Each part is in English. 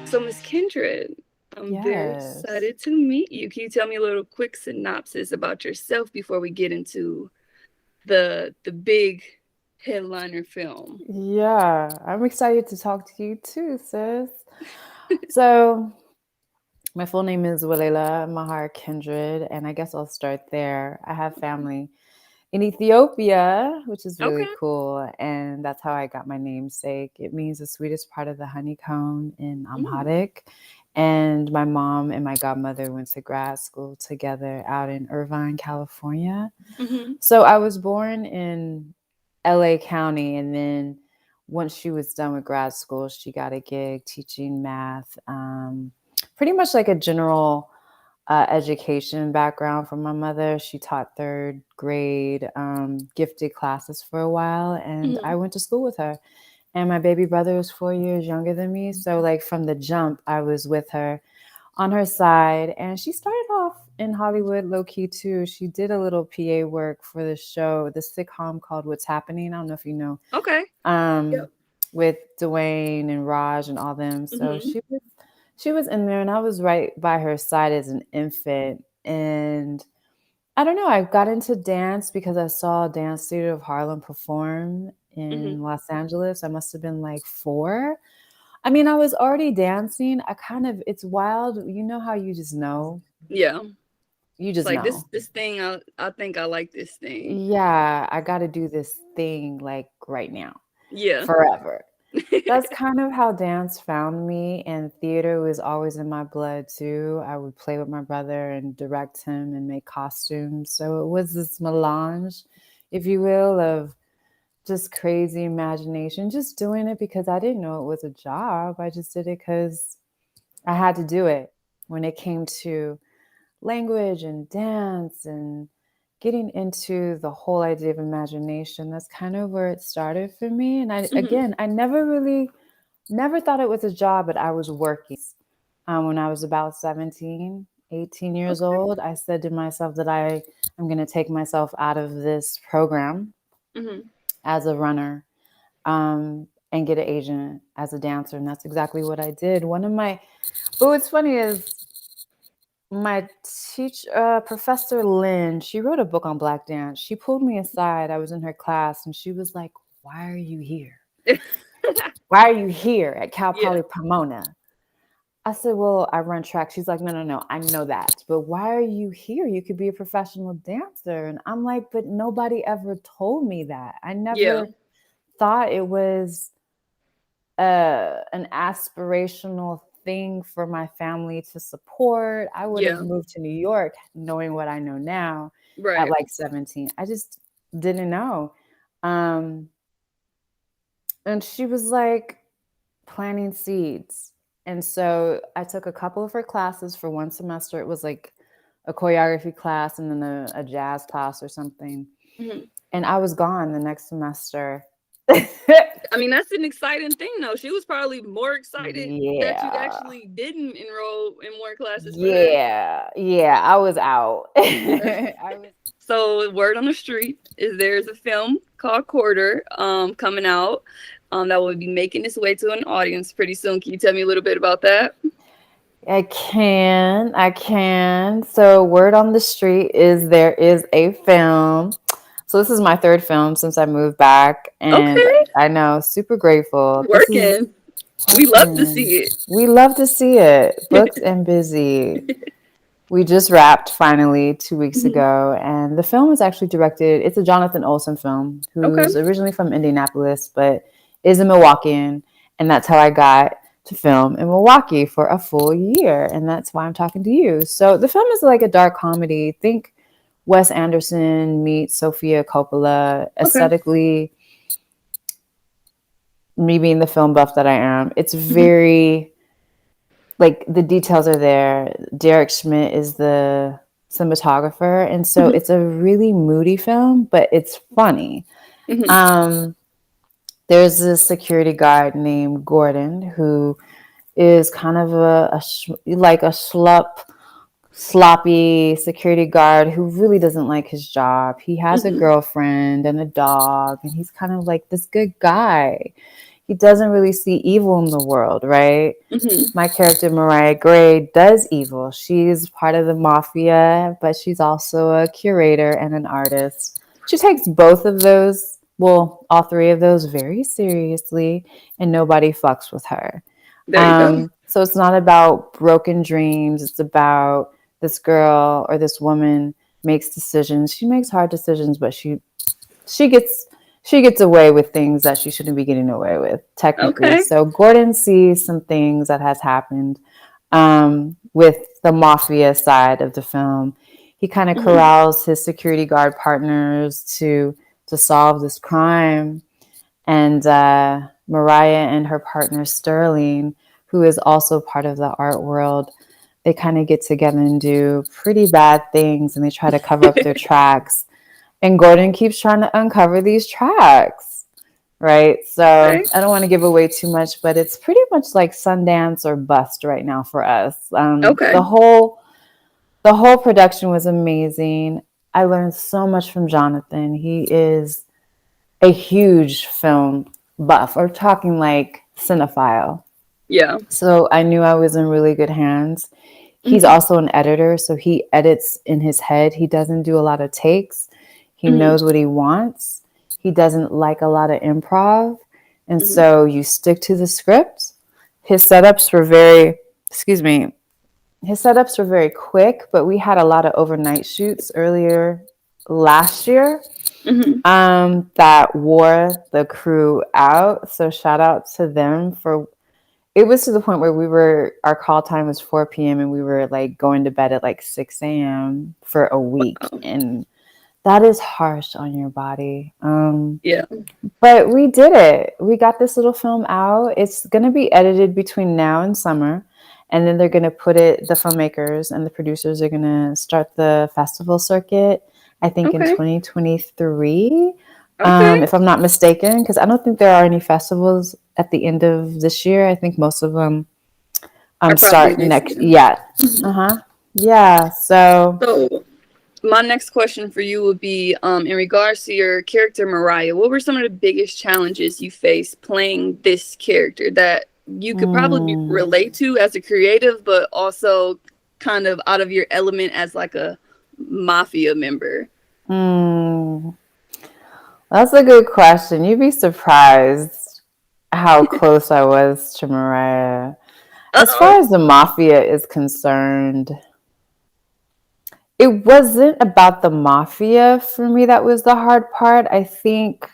So, Miss Kindred, I'm very Yes. excited to meet you. Can you tell me a little quick synopsis about yourself before we get into the big headliner film? Yeah, I'm excited to talk to you too, sis. So, my full name is Weléla Mar Kindred, and I guess I'll start there. I have family in Ethiopia, which is really Okay. cool, and that's how I got my namesake. It means the sweetest part of the honeycomb in Mm. Amharic. And my mom and my godmother went to grad school together out in Irvine, California. Hmm. So I was born in LA County, and then once she was done with grad school, she got a gig teaching math, pretty much like a general education background from my mother. She taught third grade gifted classes for a while, and I Hmm. went to school with her. And my baby brother was 4 years younger than me. So, like, from the jump, I was with her on her side. And she started off in Hollywood low key too. She did a little PA work for the show, the sitcom called What's Happening. I don't know if you know, Okay. um, Yep. with Dwayne and Raj and all them. So Hmm. she was in there, and I was right by her side as an infant. And I don't know, I got into dance because I saw Dance Theater of Harlem perform Hmm. in Los Angeles. I must have been like 4. I mean, I was already dancing. It's wild. You know how you just know? Yeah. You It's just like this know. this thing. I think I like this thing. Yeah, I got to do this thing like right now, Yeah. forever. That's kind of how dance found me, and theater was always in my blood too. I would play with my brother and direct him and make costumes. So it was this melange, if you will, of just crazy imagination, just doing it because I didn't know it was a job. I just did it because I had to do it. When it came to language and dance and getting into the whole idea of imagination, that's kind of where it started for me. And Hmm. I never thought it was a job, but I was working. When I was about 17, 18 years Okay. old, I said to myself that I am going to take myself out of this program Hmm. as a runner, and get an agent as a dancer. And that's exactly what I did. But what's funny is my Professor Lynn, she wrote a book on Black dance. She pulled me aside. I was in her class, and she was like, "Why are you here? Why are you here at Cal Yeah. Poly Pomona?" I said, "Well, I run track." She's like, "No, no, no, I know that. But why are you here? You could be a professional dancer." And I'm like, "But nobody ever told me that. I Yeah. never thought it was an aspirational thing for my family to support. I would have Yeah. moved to New York knowing what I know now at Right. like 17. I just didn't know." Um, and she was like, planting seeds. And so I took a couple of her classes for one semester. It was like a choreography class and then a jazz class or something. Hmm. And I was gone the next semester. I mean, that's an exciting thing, though. She was probably more excited that you Yeah. actually didn't enroll in more classes for that. Yeah. Yeah. I was out. Yeah. I was. So, word on the street is there's a film called Quarter coming out that will be making its way to an audience pretty soon. Can you tell me a little bit about that? I can. I can. So, word on the street is there is a film. So, this is my third film since I moved back. And Okay, I know, super grateful. This is working. We love to working. see it. We love to see it. Booked and busy. We just wrapped finally 2 weeks Mhm. ago. And the film is actually directed, it's a Jonathan Olson film, Okay. who's originally from Indianapolis, but is a Milwaukeean. And that's how I got to film in Milwaukee for a full year. And that's why I'm talking to you. So the film is like a dark comedy. Think Wes Anderson meets Sofia Coppola. Okay. Aesthetically, me being the film buff that I am, it's Mhm. very, like, the details are there. Derek Schmidt is the cinematographer, and so Mhm. it's a really moody film, but it's funny. Mhm. Um, there's this security guard named Gordon who is kind of like a schlup sloppy security guard who really doesn't like his job. He has a Mhm. girlfriend and a dog, and he's kind of like this good guy. He doesn't really see evil in the world, right? Mhm. My character, Mariah Gray, does evil. She's part of the mafia, but she's also a curator and an artist. She takes both of those, well, all three of those very seriously, and nobody fucks with her. There you go. So it's not about broken dreams. It's about this girl or this woman makes decisions. She makes hard decisions, but she gets she gets away with things that she shouldn't be getting away with, technically. Okay. So Gordon sees some things that has happened with the mafia side of the film. He kind of Mhm. corrals his security guard partners to solve this crime, and Mariah and her partner Sterling, who is also part of the art world, they kind of get together and do pretty bad things, and they try to cover up their tracks. And Gordon keeps trying to uncover these tracks, right? So Okay. I don't want to give away too much, but it's pretty much like Sundance or bust right now for us. Okay. The whole production was amazing. I learned so much from Jonathan. He is a huge film buff. We're talking like cinephile. Yeah. So I knew I was in really good hands. He's Mhm. also an editor, so he edits in his head. He doesn't do a lot of takes. He Mhm. knows what he wants. He doesn't like a lot of improv. And Mhm. so you stick to the script. His setups were very, excuse me, his setups were very quick, but we had a lot of overnight shoots earlier last year Mhm. that wore the crew out. So shout out to them for it was to the point where our call time was 4 p.m. and we were like going to bed at like 6 a.m. for a week. Wow. And that is harsh on your body. Yeah. But we did it. We got this little film out. It's going to be edited between now and summer. And then they're going to the filmmakers and the producers are going to start the festival circuit, I think in Okay. 2023, Okay. if I'm not mistaken, because I don't think there are any festivals at the end of this year. I think most of them Are probably start next next. year. Yeah. Mhm. Uh-huh. Yeah. So, So my next question for you would be in regards to your character Mariah, what were some of the biggest challenges you faced playing this character that you could probably mm, relate to as a creative, but also kind of out of your element as like a mafia member? mm, that's a good question. You'd be surprised how close I was to Mariah. As Uh-oh. far as the mafia is concerned, it wasn't about the mafia for me that was the hard part. I think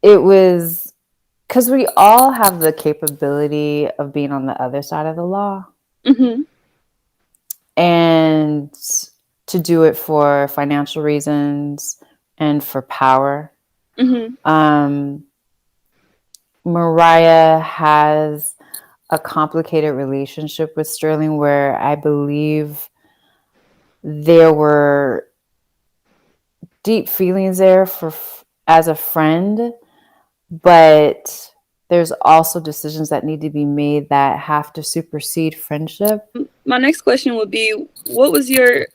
it was because we all have the capability of being on the other side of the law Mm-hmm. and to do it for financial reasons and for power. Mm-hmm. Um, Mariah has a complicated relationship with Sterling where I believe there were deep feelings there for as a friend, but there's also decisions that need to be made that have to supersede friendship. My next question would be, what was your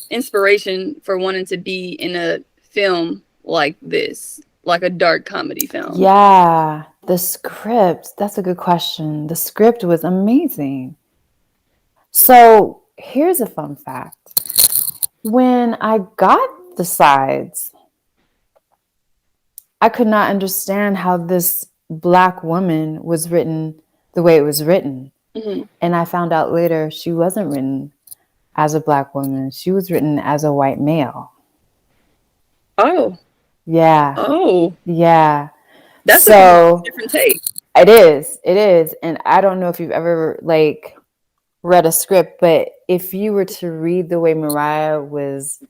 inspiration for wanting to be in a film like this, like a dark comedy film? Yeah, the script, that's a good question. The script was amazing. So here's a fun fact. When I got the sides, I could not understand how this black woman was written the way it was written. Mm-hmm. And I found out later she wasn't written as a black woman. She was written as a white male. Oh. Yeah. Oh. Yeah. That's a completely So different take. it is. It is. And I don't know if you've ever like read a script, but if you were to read the way Mariah was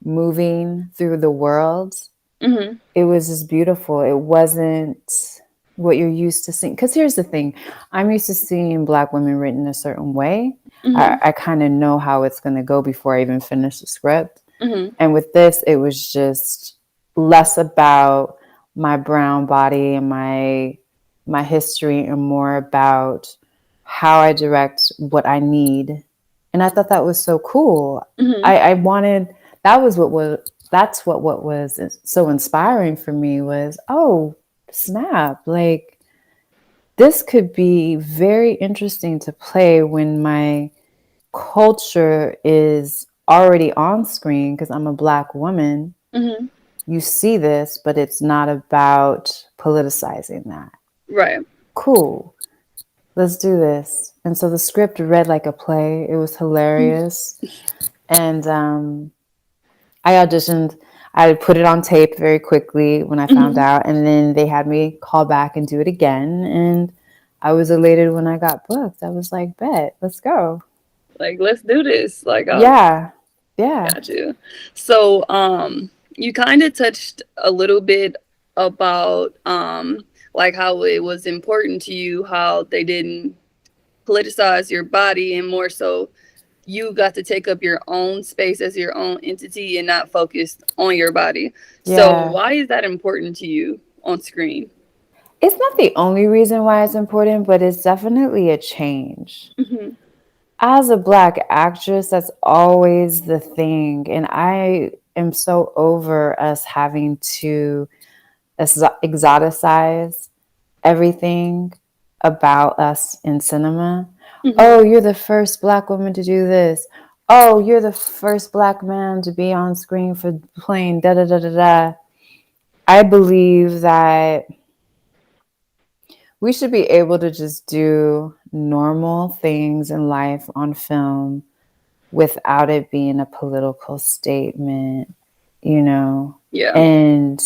moving through the world, Mm-hmm. it was just beautiful. It wasn't what you're used to seeing. Because here's the thing, I'm used to seeing black women written a certain way. Mm-hmm. I kind of know how it's going to go before I even finish the script. Mm-hmm. And with this, it was just less about my brown body and my history and more about how I direct what I need And I thought that was so cool. Mm-hmm. I wanted, that was what was, that's what was so inspiring for me was, oh, snap. Like, this could be very interesting to play when my culture is already on screen because I'm a Black woman. Mm-hmm. You see this, but it's not about politicizing that. Right. Cool. Let's do this. And so the script read like a play. It was hilarious. And I auditioned. I put it on tape very quickly when I found Mm-hmm. out. And then they had me call back and do it again. And I was elated when I got booked. I was like, bet, let's go. Like, let's do this. Like, Yeah. Yeah. got you. So, you kind of touched a little bit about, like how it was important to you, how they didn't politicize your body, and more so, you got to take up your own space as your own entity and not focused on your body. So, Yeah. why is that important to you on screen? It's not the only reason why it's important, but it's definitely a change. Mm-hmm. As a Black actress, that's always the thing. And I am so over us having to exoticize everything about us in cinema. Mm-hmm. Oh, you're the first Black woman to do this. Oh, you're the first Black man to be on screen for playing da da da da da. I believe that we should be able to just do normal things in life on film without it being a political statement, you know. Yeah. And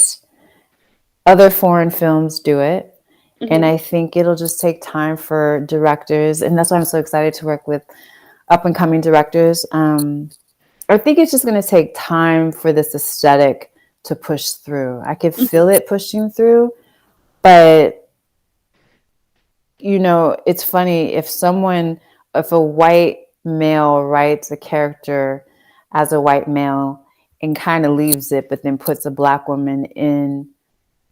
other foreign films do it. And Mm-hmm. I think it'll just take time for directors. And that's why I'm so excited to work with up and coming directors. I think it's just going to take time for this aesthetic to push through. I could feel it pushing through, but you know, it's funny if a white male writes a character as a white male and kind of leaves it, but then puts a Black woman in,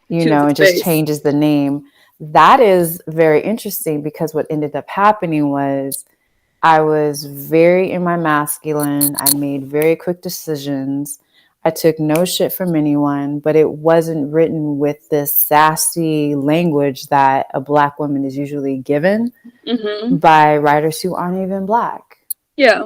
you To know, the and just space. changes the name. That is very interesting because what ended up happening was I was very in my masculine. I made very quick decisions. I took no shit from anyone, but it wasn't written with this sassy language that a Black woman is usually given Mm-hmm. by writers who aren't even Black, Yeah.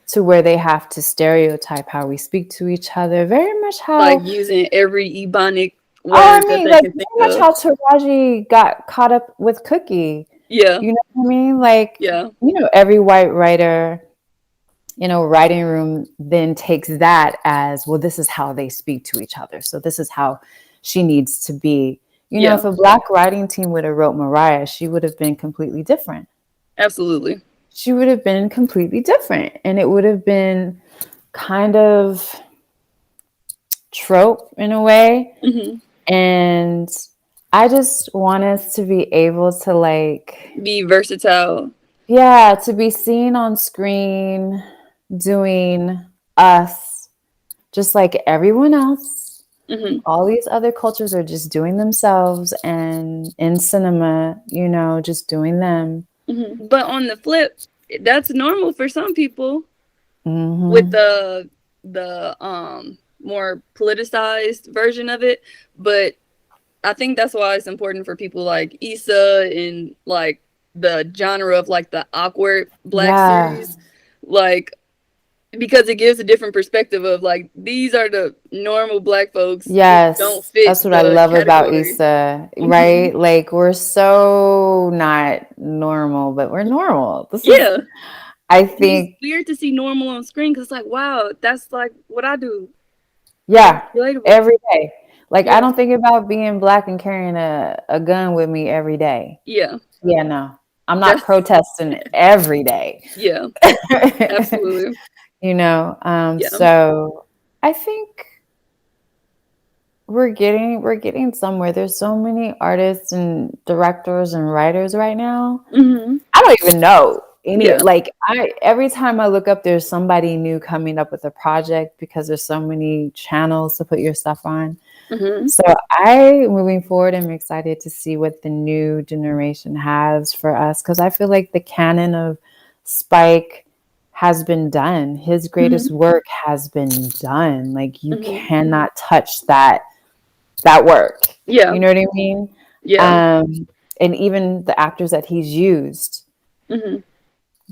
to where they have to stereotype how we speak to each other. Very much Like how, using every Ebonic oh, I word that mean, they like can think very much of. how Taraji got caught up with Cookie. Yeah. You know what I mean? Like, Yeah. you know, every white writer in a writing room then takes that as, well, this is how they speak to each other. So this is how she needs to be. You know, Yeah. if a Black writing team would have wrote Mariah, she would have been completely different. Absolutely. She would have been completely different. And it would have been kind of trope in a way. Mm-hmm. And I just want us to be able to, like, Be versatile. yeah, to be seen on screen doing us just like everyone else. Mm-hmm. All these other cultures are just doing themselves, and in cinema, you know, just doing them. Mm-hmm. But on the flip, that's normal for some people with Hmm. the more politicized version of it. But I think that's why it's important for people like Issa and like the genre of like the awkward Black Yeah. series, like because it gives a different perspective of like these are the normal Black folks who don't Yes. fit That's what I the love about category. Issa, Mm-hmm. right? Like, we're so not normal, but we're normal. This is, Yeah, I and it's think, weird to see normal on screen because it's like, wow, that's like what I do. That's yeah, relatable. every day. Like, I Yeah, don't think about being Black and carrying a gun with me every day. yeah, Yeah, no. I'm not that's protesting every day. yeah, absolutely. You know, Yeah. so I think we're getting somewhere. There's so many artists and directors and writers right now. Mm-hmm. I don't even know any, Yeah. like, I every time I look up, there's somebody new coming up with a project because there's so many channels to put your stuff on. Mm-hmm. So I, moving forward, I'm excited to see what the new generation has for us because I feel like the canon of Spike has been done. His greatest Mhm. work has been done. Like you Mhm. cannot touch that work. Yeah. You know what I mean? Yeah. Um, and even the actors that he's used, Mhm.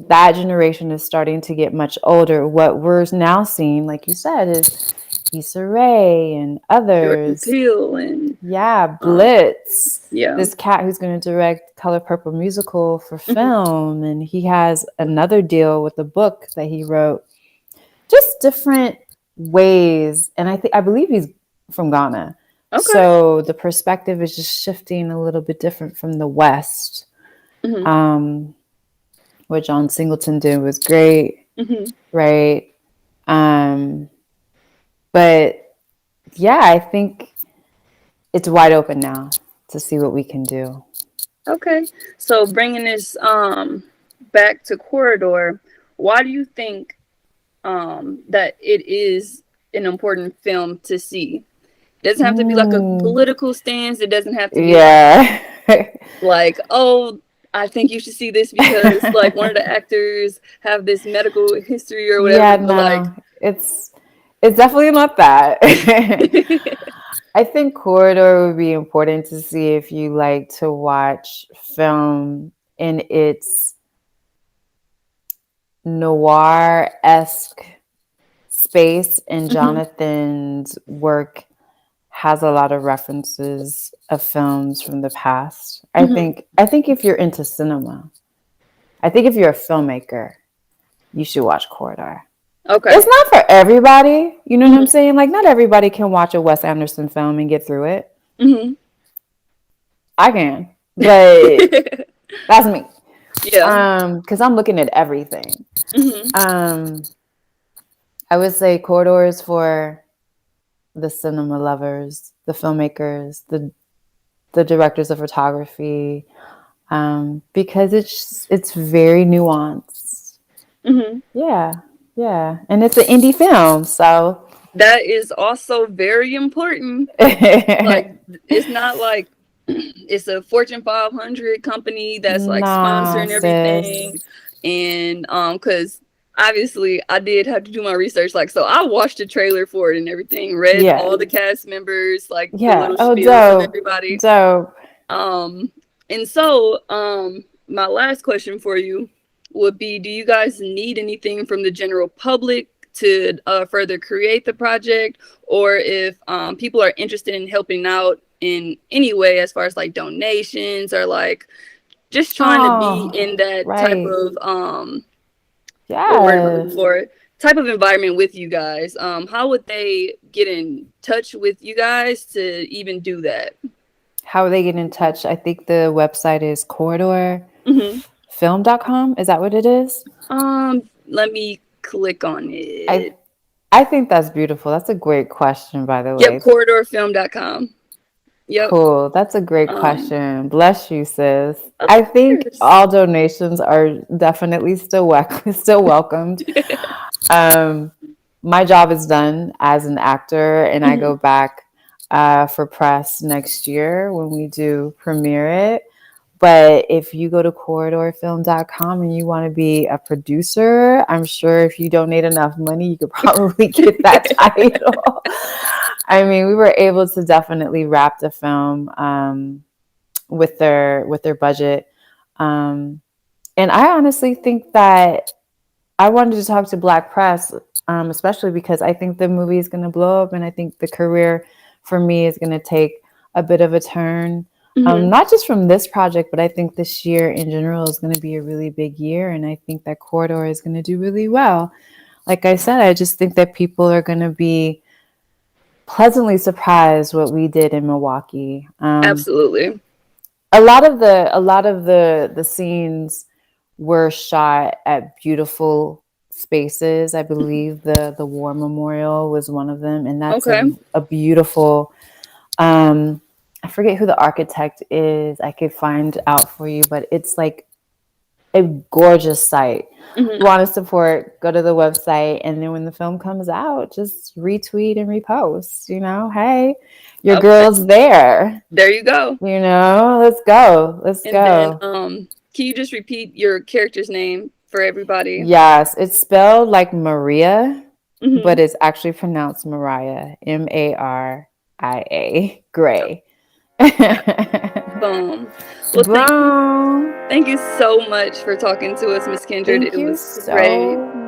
that generation is starting to get much older. What we're now seeing, like you said, is Issa Rae and Jordan others. Peele and Yeah, um Blitz. yeah. This cat who's going to direct Color Purple musical for Mhm. film, and he has another deal with a book that he wrote. Just different ways, and I believe he's from Ghana, Okay. so the perspective is just shifting a little bit different from the West. Mhm. Um, what John Singleton did was great, Mhm. right? Um, but yeah, I think it's wide open now to see what we can do. Okay. So bringing this back to Corridor, why do you think that it is an important film to see? It doesn't have to be like a Mm, political stance. It doesn't have to be yeah. like, oh, I think you should see this because like one of the actors have this medical history or Yeah, whatever, but like no, it's definitely not that. I think Corridor would be important to see if you like to watch film in its noir-esque space, and Mhm. Jonathan's work has a lot of references of films from the past. Mhm. I think if you're into cinema, I think if you're a filmmaker, you should watch Corridor. Okay. It's not for everybody. You know what I'm Mhm. saying? Like, not everybody can watch a Wes Anderson film and get through it. Mhm. I can, but that's me. Yeah. Because I'm looking at everything. Mhm. Um, I would say corridors for the cinema lovers, the filmmakers, the directors of photography, because it's very nuanced. Mhm. Yeah, yeah, and it's an indie film, so That is also very important. Like it's not like it's a Fortune 500 company that's like nah, sponsoring sis. everything, and because obviously I did have to do my research. Like, so I watched the trailer for it and everything, read Yeah, all the cast members, like the yeah. little Oh, spiel from dope, everybody. dope. Um, and so my last question for you would be: do you guys need anything from the general public to further create the project, or if people are interested in helping out in any way, as far as like donations or like just trying to be Oh, in that type right. of what word am I looking Yes. for? Type of environment with you guys. How would they get in touch with you guys to even do that? How they get in touch? I think the website is Mm-hmm. corridorfilm.com. Is that what it is? Let me click on I it. I think that's beautiful. That's a great question, by the Yep, way. corridorfilm.com. Yep. Cool. That's a great Um, question. Bless you, sis. of I think course. all donations are definitely still welcomed. Um, my job is done as an actor, and I Mhm. go back for press next year when we do premiere it. But if you go to corridorfilm.com and you want to be a producer, I'm sure if you donate enough money, you could probably get that title. I mean, we were able to definitely wrap the film with their budget, um, and I honestly think that I wanted to talk to Black press, especially because I think the movie is going to blow up, and I think the career for me is going to take a bit of a turn. Mhm. Not just from this project, but I think this year in general is going to be a really big year, and I think that Corridor is going to do really well. Like I said, I just think that people are going to be pleasantly surprised what we did in Milwaukee. Absolutely. A lot of the scenes were shot at beautiful spaces. I believe the War Memorial was one of them, and that's Okay. a beautiful. I forget who the architect is. I could find out for you, but it's like a gorgeous site. Mhm. Want to support? Go to the website, and then when the film comes out, just retweet and repost. You know, hey, your Okay. girl's there. There you go. You know, let's go. Let's And then go. can you just repeat your character's name for everybody. Yes, it's spelled like Maria, but Hmm. it's actually pronounced Mariah, Maria. Gray. Boom. Well, Boom. thank you so much for talking to us, Miss Kindred. Thank It you was great. so